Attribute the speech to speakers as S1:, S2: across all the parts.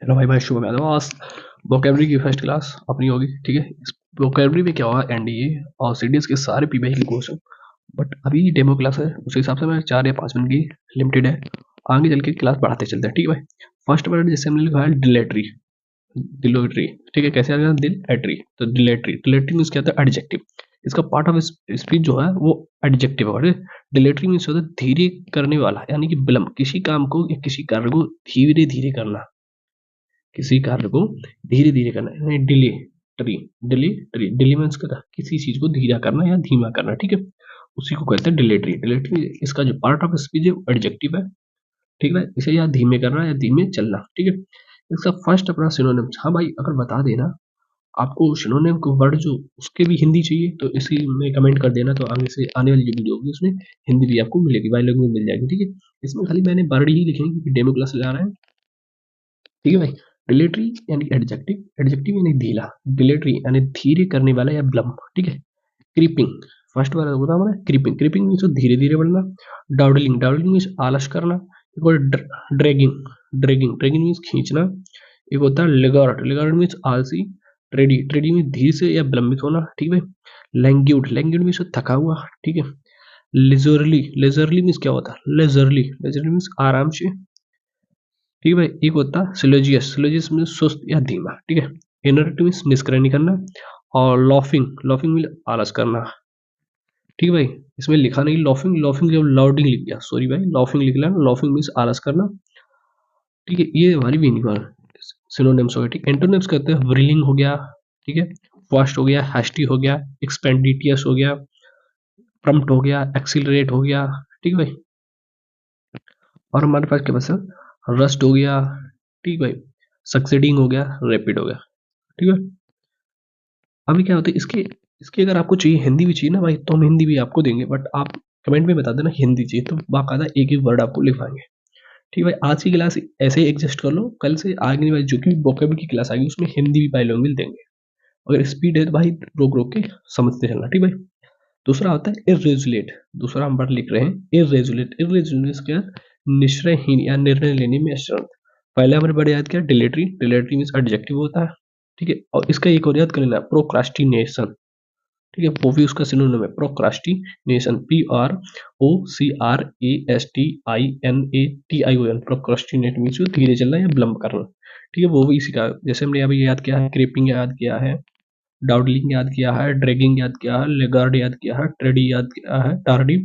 S1: Hello भाई शुभ आज vocabulary की फर्स्ट क्लास अपनी होगी। ठीक है, इस वोकेबलरी में क्या होगा, एनडीए और सीडीएस के सारे पीवाई के कोर्स हैं। बट अभी डेमो क्लास है, उस हिसाब से मैं 4 या 5 मिनट की लिमिटेड है। आगे चल के क्लास बढ़ाते चलते हैं। ठीक है भाई, फर्स्ट वर्ड जैसे हमने लिखा है डिलेटरी। डिलोटरी, ठीक है, कैसे आएगा, दिल एट्री, तो डिलेटरी। डिलेटरी मीन्स क्या होता है, एडजेक्टिव। इसका पार्ट ऑफ स्पीच जो है वो एडजेक्टिव है। डिलेटरी मीन्स होता है धीरे करने वाला, यानी कि विलंब, किसी काम को या किसी कार्य को धीरे धीरे करना, किसी कार्य को धीरे धीरे करना, यानी delay tree. Delay tree, delay means क्या था, किसी चीज को धीरा करना या धीमा करना। ठीक है, उसी को कहते हैं डिलेटरी। डिलेटरी इसका जो पार्ट ऑफ स्पीच है एडजेक्टिव है। ठीक है, इसे या धीमे करना या धीमे चलना। ठीक है, इसका फर्स्ट अपना सिनोनिम्स। हाँ भाई, अगर बता देना आपको सिनोनिम को वर्ड जो उसके भी हिंदी चाहिए तो इसी में कमेंट कर देना, तो आगे से आने वाली जो वीडियो होगी उसमें हिंदी भी आपको मिलेगी, बायलैंग्वेज मिल जाएगी। ठीक है, इसमें खाली मैंने वर्ड ही लिखे हैं क्योंकि डेमो क्लास ला रहे हैं। ठीक है भाई, डिलेटरी यानी एडजेक्टिव, एडजेक्टिव यानी ढीला, डिलेटरी यानी धीरे करने वाला या ब्लम्प। ठीक है, क्रीपिंग, फर्स्ट वाला होता है क्रीपिंग। क्रीपिंग मीन्स धीरे धीरे बढ़ना। डाउडलिंग, डाउडलिंग मीन्स आलस करना। एक और ड्रैगिंग, ड्रैगिंग, ड्रैगिंग मीन्स खींचना। एक होता है लिगार्ड, लिगार्ड मीन्स आलसी। ट्रेडी, ट्रेडी मीन्स धीरे से या विलंबित होना। ठीक है, लैंग्यूड, लैंग्यूड मीन्स थका हुआ। ठीक है, लेजरली, लेजरली मीन्स क्या होता है, लेजरली, लेजरली मीन्स आराम से। ठीक है भाई, एक होता है सिलोजियस, सिलोजियस मीन्स सुस्त या धीमा। ठीक है, इनर्ट मीन्स निष्क्रिय करना। और लॉफिंग, लॉफिंग मीन्स आलस करना। ठीक है भाई, इसमें लिखा नहीं लॉफिंग, लॉफिंग जब लाउडिंग लिख गया, सॉरी भाई, लॉफिंग लिख लिया, लॉफिंग मीन्स आलस करना। ठीक है, ये हमारी मीनिंग सिनोनिम्स हो गए। ठीक, एंटोनिम्स कहते हैं व्रिलिंग हो गया। ठीक है, फास्ट हो गया, हैस्टी हो गया, एक्सपेंडिटियस हो गया, प्रम्प्ट हो गया, एक्सिलरेट हो गया। ठीक है भाई, और हमारे पास क्या बचा, रस्ट हो गया। ठीक है भाई, सक्सीडिंग हो गया, रैपिड हो गया। ठीक है, अभी क्या होता है इसके इसके अगर आपको चाहिए हिंदी भी चाहिए ना भाई, तो हम हिंदी भी आपको देंगे, बट आप कमेंट में बता देना हिंदी चाहिए, तो बाकायदा एक एक वर्ड आपको लिखवाएंगे। ठीक है भाई, आज की क्लास ऐसे ही एडजस्ट कर लो, कल से आगे वाली जो कि वोकेबलरी की क्लास आएगी उसमें हिंदी भी बायलैंग्वेज देंगे। अगर स्पीड है तो भाई रोक रोक के समझते चलना। ठीक है भाई, दूसरा होता है इर्रेजुलेट। दूसरा हम वर्ड लिख रहे हैं इर्रेजुलेट। इर्रेजुलेट क्या, निश्चयहीन या निर्णय लेने में असमर्थ। पहले हमने वर्ड याद किया डिलेटरी, डिलेटरी मीन्स एडजेक्टिव होता है। ठीक है, और इसका एक और याद कर लेना, प्रोक्रास्टिनेशन। ठीक है, वो भी उसका सिनोनिम है, प्रोक्रास्टिनेशन, PROCRASTINATION, प्रोक्रास्टिनेट मीन्स धीरे चलना या विलंब करना। ठीक है, वो भी इसी का, जैसे हमने अभी याद किया है, क्रीपिंग याद किया है, डाउडलिंग याद किया है, ड्रैगिंग याद किया है, लेगार्ड याद किया है, ट्रेडी याद किया है, टार्डी,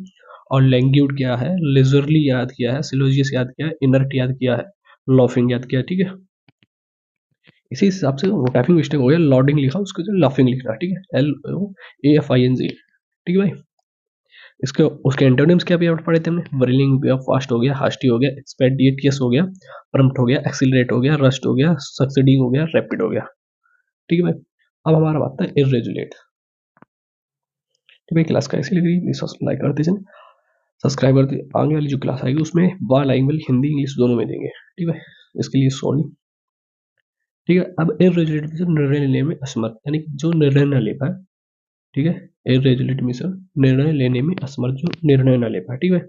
S1: और लैंग्यूड किया है, लेजरली याद किया है, सिलोजियस याद किया है, इनर्ट याद किया है, लॉफिंग याद किया है। ठीक है, इसी हिसाब से वो टाइपिंग मिस्टेक हो गया, लॉडिंग लिखा उसको जो लाफिंग लिखना। ठीक है, LOAFING। ठीक है भाई, इसके उसके एंटोनिम्स क्या भी पढ़े थे हमने, व्रिलिंग हो गया, फास्ट हो गया, हास्टी हो गया, एक्सपेडिटियस हो गया, प्रम्प्ट हो गया, एक्सिलरेट हो गया, रस्ट हो गया, सक्सीडिंग हो गया, रैपिड हो गया। ठीक है भाई, अब हमारा बात है इर्रेजुलेट। ठीक है, क्लास कैसी लग रही है लाइक करते चले, सब्सक्राइब करते। आगे वाली जो क्लास आएगी उसमें बायलैंग्वेज हिंदी इंग्लिश दोनों में देंगे। ठीक है, इसके लिए सॉरी। ठीक है, अब इर्रेजुलेट निर्णय लेने में असमर्थ, यानी कि जो निर्णय न ले पाए। ठीक है, इर्रेजुलेट मीन्स निर्णय लेने में असमर्थ, जो निर्णय न ले पाए। ठीक है,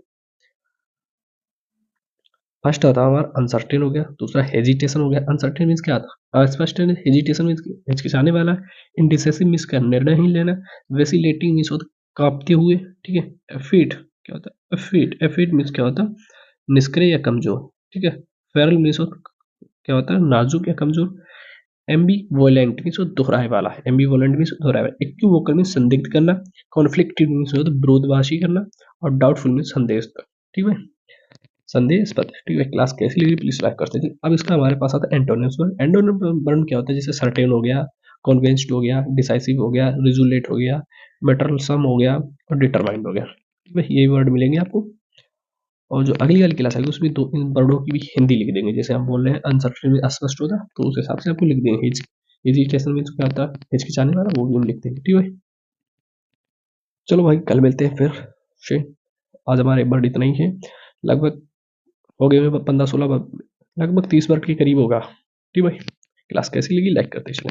S1: फर्स्ट आता है हमारा अनसर्टेन हो गया, दूसरा हेजिटेशन हो गया। अनसर्टेन मीन्स क्या था, अस्पष्ट, हेजिटेशन मीन्स हिचकिचाने वाला, इंडिसेसिव मीन्स क्या, निर्णय ही लेना, वेसिलेटिंग मीन्स होता कांपते हुए। ठीक है, एफिड क्या होता है, एफिड, एफिड मीन्स क्या होता है, निष्क्रिय या कमजोर। ठीक है, फेरल मीन्स क्या होता है, नाजुक या कमजोर। एम्बीवोलेंट मीन्स दोहराए वाला है, एम्बीवोलेंट मीन्स दोहराए वाला। इक्विवोकल मीन्स संदिग्ध करना, कॉन्फ्लिक्टेड मीन्स विरोधभाषी करना, और डाउटफुल मीन्स संदेह। ठीक है, संदेहास्पद। ठीक है, क्लास कैसी लगी प्लीज लाइक करते थे। अब इसका हमारे पास आता है एंटोनिम्स वर्ड। एंटोनिम वर्ड क्या होता है, जैसे सर्टेन हो गया, कन्विंस्ड हो गया, डिसाइसिव हो गया, रिजुलेट हो गया, मेटरसम हो गया, और डिटरमाइंड हो गया। ठीक है, ये वर्ड मिलेंगे आपको। और जो अगली वाली क्लास आएगी उसमें दो इन वर्डों की भी हिंदी लिख देंगे, जैसे हम बोल रहे हैं अनसर्टेन में अस्पष्ट होता, तो उस हिसाब से आपको लिख देंगे। हेजिटेशन मीन्स क्या होता है, हिचकिचाने वाला, वो भी हम लिख देंगे। ठीक है, चलो भाई कल मिलते हैं फिर से। आज हमारे वर्ड इतना ही है, लगभग हो गए 15-16, लगभग 30 वर्ड के करीब होगा। ठीक भाई, क्लास कैसी लगी लाइक करते चले।